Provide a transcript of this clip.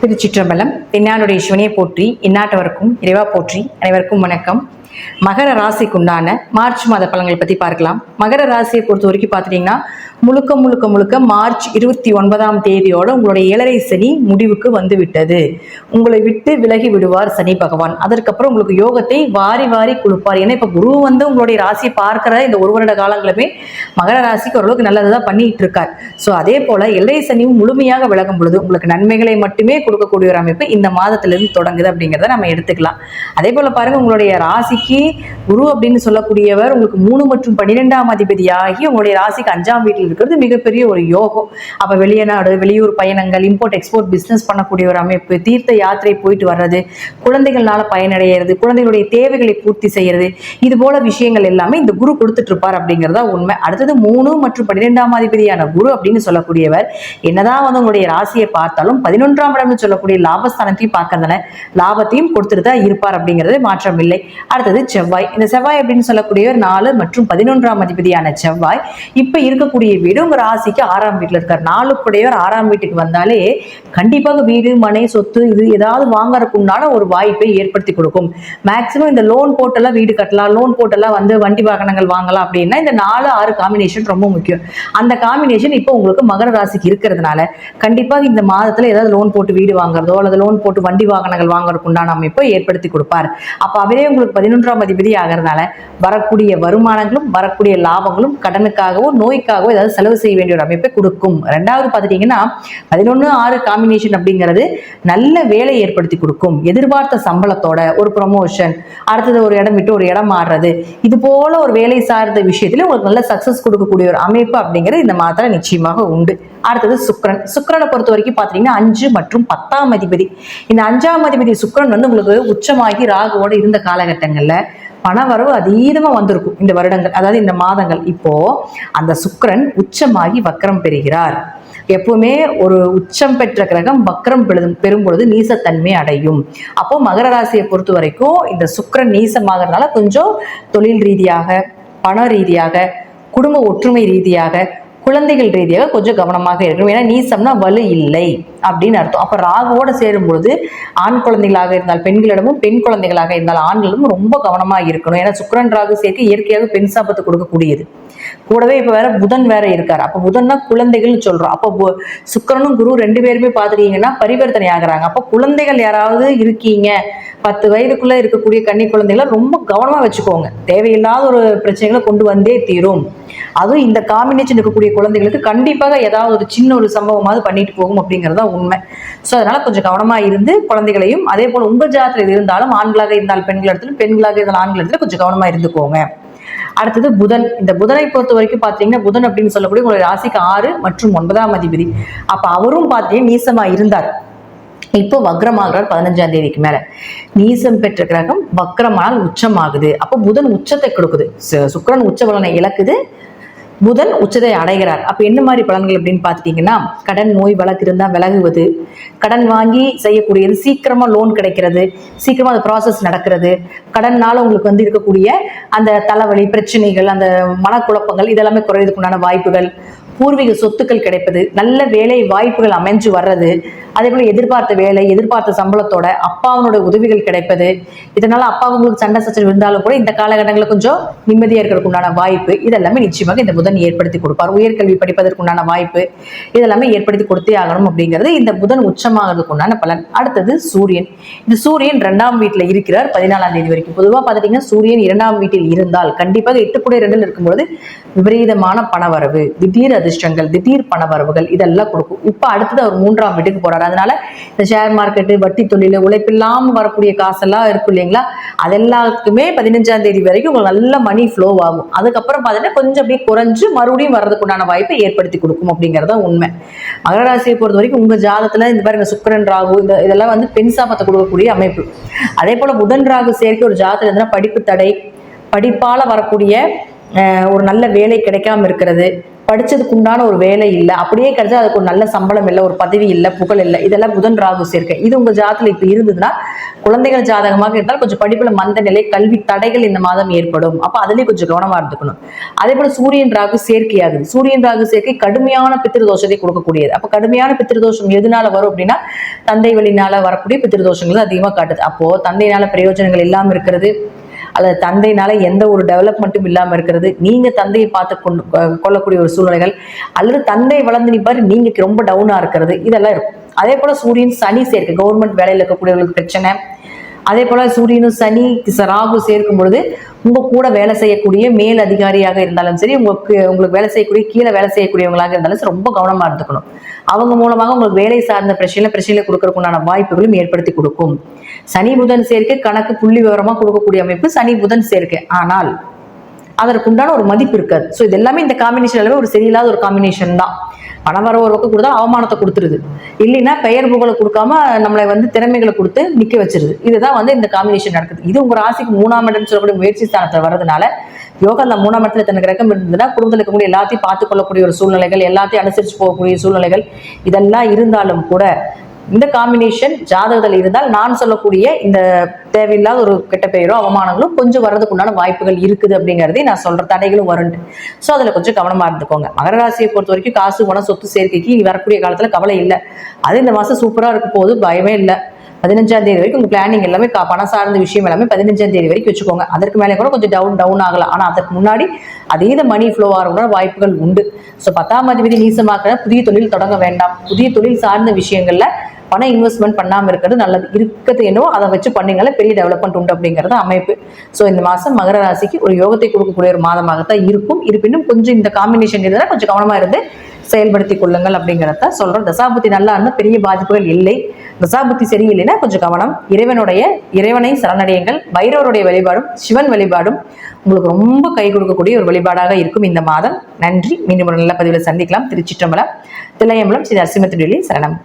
திருச்சிற்றம்பலம். தென்னாடுடைய சிவனையை போற்றி, இந்நாட்டவருக்கும் இறைவா போற்றி. அனைவருக்கும் வணக்கம். மகர ராசிக்குண்டான மார்ச் மாத பலன்களை பத்தி பார்க்கலாம். மகர ராசியை பொறுத்த வரைக்கும் பாத்துட்டீங்கன்னா முழுக்க மார்ச் 29ஆம் தேதியோட உங்களுடைய 7.5 சனி முடிவுக்கு வந்து விட்டது. உங்களை விட்டு விலகி விடுவார் சனி பகவான். அதற்கப்புறம் உங்களுக்கு யோகத்தை வாரி வாரி கொடுப்பார். ஏன்னா இப்ப குரு வந்து உங்களுடைய ராசியை பார்க்கிற இந்த ஒரு வருட காலங்களுமே மகர ராசிக்கு ஓரளவுக்கு நல்லதுதான் பண்ணிட்டு இருக்கார். ஸோ அதே போல 7.5 சனியும் முழுமையாக விலகும் பொழுது உங்களுக்கு நன்மைகளை மட்டுமே கொடுக்கக்கூடிய ஒரு அமைப்பு இந்த மாதத்திலிருந்து தொடங்குது அப்படிங்கிறத நம்ம எடுத்துக்கலாம். அதே போல பாருங்க, உங்களுடைய ராசிக்கு குரு அப்படின்னு சொல்லக்கூடியவர் உங்களுக்கு 3 மற்றும் 12ஆம் அதிபதியாகி உங்களுடைய ராசிக்கு 5ஆம் வீட்டில் இருக்கிறது மிகப்பெரிய ஒரு யோகம். அப்ப வெளிநாடு வெளியூர் பயணங்கள், இம்போர்ட் எக்ஸ்போர்ட் பிசினஸ் பண்ணக்கூடிய ஒரு அமைப்பு, தீர்த்த யாத்திரை போயிட்டு வர்றது, குழந்தைகள்னால பயனடைகிறது, குழந்தைகளுடைய தேவைகளை பூர்த்தி செய்யறது, இது போல விஷயங்கள் எல்லாமே இந்த குரு கொடுத்துட்டு இருப்பார் அப்படிங்கிறதா உண்மை. அடுத்தது 3 மற்றும் 12ஆம் அதிபதியான குரு அப்படின்னு சொல்லக்கூடியவர் என்னதான் வந்து உங்களுடைய ராசியை பார்த்தாலும் 11ஆம் இடம்னு சொல்லக்கூடிய லாபஸ்தானத்தையும் பார்க்கறதுல லாபத்தையும் கொடுத்துட்டு தான் இருப்பார் அப்படிங்கிறது மாற்றம் இல்லை. அடுத்தது செவ்வாய். இந்த செவ்வாய் அப்படின்னு சொல்லக்கூடியவர் 4 மற்றும் 11ஆம் அதிபதியான செவ்வாய் இப்ப இருக்கக்கூடிய வீடு உங்க ராசிக்கு 6ஆம் வீட்டுல இருக்கார். 4 கூடையவர் 6ஆம் வீட்டுக்கு வந்தாலே கண்டிப்பாக வீடு மனை சொத்து இது ஏதாவது வாங்கறதுக்கு உண்டான ஒரு வாய்ப்பை ஏற்படுத்தி கொடுக்கும். மேக்சிமம் இந்த லோன் போட்டெல்லாம் வீடு கட்டலாம், லோன் போட்டெல்லாம் வந்து வண்டி வாகனங்கள் வாங்கலாம் அப்படின்னா இந்த 4-6 காம்பினேஷன் ரொம்ப முக்கியம். அந்த காம்பினேஷன் இப்போ உங்களுக்கு மகர ராசிக்கு இருக்கிறதுனால கண்டிப்பாக இந்த மாதத்துல ஏதாவது லோன் போட்டு வீடு வாங்குறதோ அல்லது லோன் போட்டு வண்டி வாகனங்கள் வாங்குறதுக்கு உண்டான அமைப்பை ஏற்படுத்தி கொடுப்பார். அப்ப அவரே உங்களுக்கு 11ஆம் அதிபதி ஆகிறதுனால வரக்கூடிய வருமானங்களும் வரக்கூடிய லாபங்களும் கடனுக்காகவோ நோய்க்காகவோ ஏதாவது செலவு செய்ய வேண்டிய ஒரு அமைப்பை கொடுக்கும். 2வது பார்த்துட்டீங்கன்னா 11-6 காம்பினேஷன் அப்படிங்கிறது நல்ல வேலை ஏற்படுத்தி கொடுக்கும். எதிர்பார்த்த சம்பளத்தோட ஒரு ப்ரொமோஷன், அடுத்தது ஒரு இடம் விட்டு ஒரு இடம் மாறுறது, இது போல ஒரு வேலை சார்ந்த விஷயத்துல உங்களுக்கு நல்ல சக்சஸ் கொடுக்கக்கூடிய ஒரு அமைப்பு அப்படிங்கிறது இந்த மாதத்துல நிச்சயமாக உண்டு. அடுத்தது சுக்கிரன். சுக்கிரனை பொறுத்த வரைக்கும் பாத்தீங்கன்னா 5 மற்றும் 10ஆம் அதிபதி. இந்த 5ஆம் அதிபதி சுக்கிரன் வந்து உங்களுக்கு உச்சமாகி ராகுவோட இருந்த காலகட்டங்கள்ல பணவரவு அதீதமா வந்திருக்கும் இந்த வருடங்கள், அதாவது இந்த மாதங்கள். இப்போ அந்த சுக்கிரன் உச்சமாகி வக்ரம் பெறுகிறார். எப்பவுமே ஒரு உச்சம் பெற்ற கிரகம் வக்ரம் பெறும் பொழுது நீசத்தன்மை அடையும். அப்போ மகர ராசியை பொறுத்த வரைக்கும் இந்த சுக்கிரன் நீசமாகறதுனால கொஞ்சம் தொழில் ரீதியாக, பண ரீதியாக, குடும்ப ஒற்றுமை ரீதியாக, குழந்தைகள் ரீதியாக கொஞ்சம் கவனமாக இருக்கணும். ஏன்னா நீசம்னா வலு இல்லை அப்படின்னு அர்த்தம். அப்ப ராகுவோட சேரும் பொழுது ஆண் குழந்தைகளாக இருந்தால் பெண்களிடமும், பெண் குழந்தைகளாக இருந்தால் ஆண்களிடமும் ரொம்ப கவனமா இருக்கணும். ஏன்னா சுக்கிரன் ராகு சேர்க்கை இயற்கையாக பெண் சாபத்தை கொடுக்கக்கூடியது. கூடவே இப்ப வேற புதன் வேற இருக்காரு. அப்ப புதன்னா குழந்தைகள்னு சொல்றோம். அப்போ சுக்கிரனும் குரு 2 பேருமே பாத்துட்டீங்கன்னா பரிவர்த்தனை ஆகுறாங்க. அப்ப குழந்தைகள் யாராவது இருக்கீங்க, 10 வயதுக்குள்ள இருக்கக்கூடிய கன்னி குழந்தைகளை ரொம்ப கவனமா வச்சுக்கோங்க. தேவையில்லாத ஒரு பிரச்சனைகளை கொண்டு வந்தே தீரும். அதுவும் இந்த காம்பினேஷன் இருக்கக்கூடிய குழந்தைகளுக்கு கண்டிப்பாக ஏதாவது ஒரு சின்ன ஒரு சம்பவமாவது பண்ணிட்டு போகும் அப்படிங்கிறதா உண்மை. ஸோ அதனால கொஞ்சம் கவனமா இருந்து குழந்தைகளையும், அதே போல உங்க ஜாதத்தில் இருந்தாலும் ஆண்களாக இருந்தால் பெண்கள் இடத்துல, பெண்களாக இருந்தால் ஆண்கள் இடத்துல கொஞ்சம் கவனமா இருந்துக்கோங்க. அடுத்தது புதன். இந்த புதனை பொறுத்த வரைக்கும் பாத்தீங்கன்னா புதன் அப்படின்னு சொல்லக்கூடிய உங்களுடைய ராசிக்கு 6 மற்றும் 9ஆம் அதிபதி. அப்ப அவரும் பாத்தீங்கன்னா நீசமா இருந்தார். இப்போ வக்ரமாகிறார் 15ஆம் தேதிக்கு மேல. நீசம் பெற்ற கிரகம் வக்ரமானால் உச்சமாகுது. அப்போ புதன் உச்சத்தை கொடுக்குது. சுக்கிரன் உச்ச பலனை இழக்குது, புதன் உச்சத்தை அடைகிறார். அப்ப என்ன மாதிரி பலன்கள் அப்படின்னு பாத்துட்டீங்கன்னா கடன் நோய் வழக்கு இருந்தா விலகுவது, கடன் வாங்கி செய்யக்கூடியது, சீக்கிரமா லோன் கிடைக்கிறது, சீக்கிரமா அந்த ப்ராசஸ் நடக்கிறது, கடன்னால உங்களுக்கு வந்து இருக்கக்கூடிய அந்த தலைவலி பிரச்சனைகள், அந்த மனக்குழப்பங்கள் இதெல்லாமே குறையதுக்குண்டான வாய்ப்புகள், பூர்வீக சொத்துக்கள் கிடைப்பது, நல்ல வேலை வாய்ப்புகள் அமைஞ்சு வர்றது, அதே போல எதிர்பார்த்த வேலை, எதிர்பார்த்த சம்பளத்தோட அப்பாவனோட உதவிகள் கிடைப்பது, இதனால அப்பா உங்களுக்கு சண்டை சச்சரவு இருந்தாலும் கூட இந்த காலகட்டங்களில் கொஞ்சம் நிம்மதியா இருக்கிறதுக்கு உண்டான வாய்ப்பு இதெல்லாமே நிச்சயமாக இந்த புதன் ஏற்படுத்தி கொடுப்பார். உயர்கல்வி படிப்பதற்கு உண்டான வாய்ப்பு இதெல்லாமே ஏற்படுத்தி கொடுத்தே ஆகணும் அப்படிங்கிறது இந்த புதன் உச்சமாகிறதுக்கு உண்டான பலன். அடுத்தது சூரியன். இந்த சூரியன் 2ஆம் வீட்டுல இருக்கிறார் 14ஆம் தேதி வரைக்கும். பொதுவாக பாத்தீங்கன்னா சூரியன் 2ஆம் வீட்டில் இருந்தால் கண்டிப்பாக 8.2 இருக்கும்போது விபரீதமான பணவரவு, திடீர் அதிர்ஷ்டங்கள், திடீர் பணவரவுகள் இதெல்லாம் கொடுக்கும். இப்ப அடுத்தது அவர் 3ஆம் வீட்டுக்கு போறாரு. அதனால இந்த ஷேர் மார்க்கெட்டு, வட்டி தொழில், உழைப்பில்லாம வரக்கூடிய காசெல்லாம் இருக்கும் இல்லைங்களா, அதெல்லாத்துக்குமே 15ஆம் தேதி வரைக்கும் உங்களுக்கு நல்ல மணி ஃப்ளோ ஆகும். அதுக்கப்புறம் பார்த்தீங்கன்னா கொஞ்சம் அப்படியே குறைஞ்சு மறுபடியும் வர்றதுக்கு உண்டான வாய்ப்பை ஏற்படுத்தி கொடுக்கும் அப்படிங்கிறதா உண்மை. மகர ராசியை பொறுத்த வரைக்கும் உங்க ஜாதத்துல இந்த மாதிரி சுக்கிரன் ராகு இதெல்லாம் வந்து பெண் சாபத்தை கொடுக்கக்கூடிய அமைப்பு. அதே போல புதன் ராகு சேர்க்கை ஒரு ஜாதத்துல இருந்தா படிப்பு தடை, படிப்பால வரக்கூடிய ஒரு நல்ல வேலை கிடைக்காம இருக்கிறது, படிச்சதுக்கு உண்டான ஒரு வேலை இல்லை, அப்படியே கிடைச்சா அதுக்கு ஒரு நல்ல சம்பளம் இல்லை, ஒரு பதவி இல்லை, புகழ் இல்லை. இதெல்லாம் புதன் ராகு சேர்க்கை. இது உங்க ஜாதத்துல இப்ப இருந்ததுன்னா, குழந்தைகள் ஜாதகமாக இருந்தால் கொஞ்சம் படிப்புல மந்த நிலை, கல்வி தடைகள் இந்த மாதம் ஏற்படும். அப்ப அதுலயும் கொஞ்சம் கவனமா இருந்துக்கணும். அதே போல சூரியன் ராகு சேர்க்கை ஆகுது. சூரியன் ராகு சேர்க்கை கடுமையான பித்திருதோஷத்தை கொடுக்கக்கூடியது. அப்ப கடுமையான பித்திருதோஷம் எதனால வரும் அப்படின்னா, தந்தை வழினால வரக்கூடிய பித்திருதோஷங்கள் அதிகமா காட்டுது. அப்போ தந்தையினால பிரயோஜனங்கள் இல்லாம இருக்கிறது, அல்லது தந்தையினால எந்த ஒரு டெவலப்மெண்ட்டும் இல்லாம இருக்கிறது, நீங்க தந்தையை பார்த்து கொள்ளக்கூடிய ஒரு சூழ்நிலைகள், அல்லது தந்தை வளர்ந்து நிப்பாரு நீங்க ரொம்ப டவுனா இருக்கிறது, இதெல்லாம் இருக்கும். அதே போல சூரியன் சனி சேர்க்கை, கவர்மெண்ட் வேலையில் இருக்கக்கூடியவர்களுக்கு பிரச்சனை. அதே போல சூரியனும் சனி ராகு சேர்க்கும் பொழுது உங்க கூட வேலை செய்யக்கூடிய மேல் அதிகாரியாக இருந்தாலும் சரி, உங்களுக்கு வேலை செய்யக்கூடிய கீழே வேலை செய்யக்கூடியவங்களாக இருந்தாலும் சரி, ரொம்ப கவனமா இருந்துக்கணும். அவங்க மூலமாக உங்களுக்கு வேலை சார்ந்த பிரச்சனைகளை கொடுக்கறதுக்குண்டான வாய்ப்புகளும் ஏற்படுத்தி கொடுக்கும். சனி புதன் சேர்க்கை கணக்கு புள்ளி விவரமா கொடுக்கக்கூடிய அமைப்பு சனி புதன் சேர்க்கை. ஆனால் அதற்குண்டான ஒரு மதிப்பு இருக்காது. ஸோ இது எல்லாமே இந்த காம்பினேஷன் எல்லாமே ஒரு சரியில்லாத ஒரு காம்பினேஷன் தான். பணம் வர ஒரு கொடுத்தா அவமானத்தை கொடுத்துருது, இல்லைன்னா பெயர் புகழை கொடுக்காம நம்மளை திறமைகளை கொடுத்து நிக்க வச்சிருது. இதுதான் இந்த காம்பினேஷன் நடக்குது. இது உங்க ராசிக்கு 3ஆம் இடம் சொல்லக்கூடிய முயற்சி ஸ்தானத்தில் வர்றதுனால யோகா அந்த 3ஆம் இடத்துல தனக்கு கிரகம் இருந்ததுன்னா குடும்பத்தில் இருக்கக்கூடிய எல்லாத்தையும் பார்த்துக் கொள்ளக்கூடிய ஒரு சூழ்நிலைகள், எல்லாத்தையும் அனுசரிச்சு போகக்கூடிய சூழ்நிலைகள் இதெல்லாம் இருந்தாலும் கூட இந்த காம்பினேஷன் ஜாதகத்தில் இருந்தால் நான் சொல்லக்கூடிய இந்த தேவையில்லாத ஒரு கெட்ட பெயரோ அவமானங்களும் கொஞ்சம் வர்றதுக்கு உண்டான வாய்ப்புகள் இருக்குது அப்படிங்கிறதே நான் சொல்ற தடைகளும் வருண்டு. ஸோ அதுல கொஞ்சம் கவனமா இருந்துக்கோங்க. மகர ராசியை பொறுத்த வரைக்கும் காசு பணம் சொத்து சேர்க்கைக்கு வரக்கூடிய காலத்துல கவலை இல்லை. அது இந்த மாசம் சூப்பரா இருக்க போது பயமே இல்லை. 15ஆம் தேதி வரைக்கும் உங்க பிளானிங் எல்லாமே பணம் சார்ந்த விஷயம் எல்லாமே 15ஆம் தேதி வரைக்கும் வச்சுக்கோங்க. அதற்கு மேலே கூட கொஞ்சம் டவுன் ஆகலாம். ஆனா அதற்கு முன்னாடி அதீத மணி ஃப்ளோ ஆகிற வாய்ப்புகள் உண்டு. ஸோ 10ஆம் அதிபதி நீசமாக்குற புதிய தொழில் தொடங்க வேண்டாம். புதிய தொழில் சார்ந்த விஷயங்கள்ல பணம் இன்வெஸ்ட்மெண்ட் பண்ணாமல் இருக்கிறது நல்லது. இருக்கிறது என்னவோ அதை வச்சு பண்ணீங்களா பெரிய டெவலப்மெண்ட் உண்டு அப்படிங்கிறது அமைப்பு. ஸோ இந்த மாதம் மகர ராசிக்கு ஒரு யோகத்தை கொடுக்கக்கூடிய ஒரு மாதமாகத்தான் இருக்கும். இருப்பினும் கொஞ்சம் இந்த காம்பினேஷன் இருந்தால் கொஞ்சம் கவனமா இருந்து செயல்படுத்திக் கொள்ளுங்கள் அப்படிங்கிறத சொல்றோம். தசாபுத்தி நல்லா இருந்தால் பெரிய பாதிப்புகள் இல்லை. தசாபுத்தி சரியில்லைன்னா கொஞ்சம் கவனம். இறைவனை சரணடையுங்கள். பைரவருடைய வழிபாடும் சிவன் வழிபாடும் உங்களுக்கு ரொம்ப கை கொடுக்கக்கூடிய ஒரு வழிபாடாக இருக்கும் இந்த மாதம். நன்றி. மீண்டும் ஒரு நல்ல பதிவில் சந்திக்கலாம். திருச்சிற்றம்பலம், தில்லையம்பலம், ஸ்ரீ நரசிம்ம திருவடி சரணம்.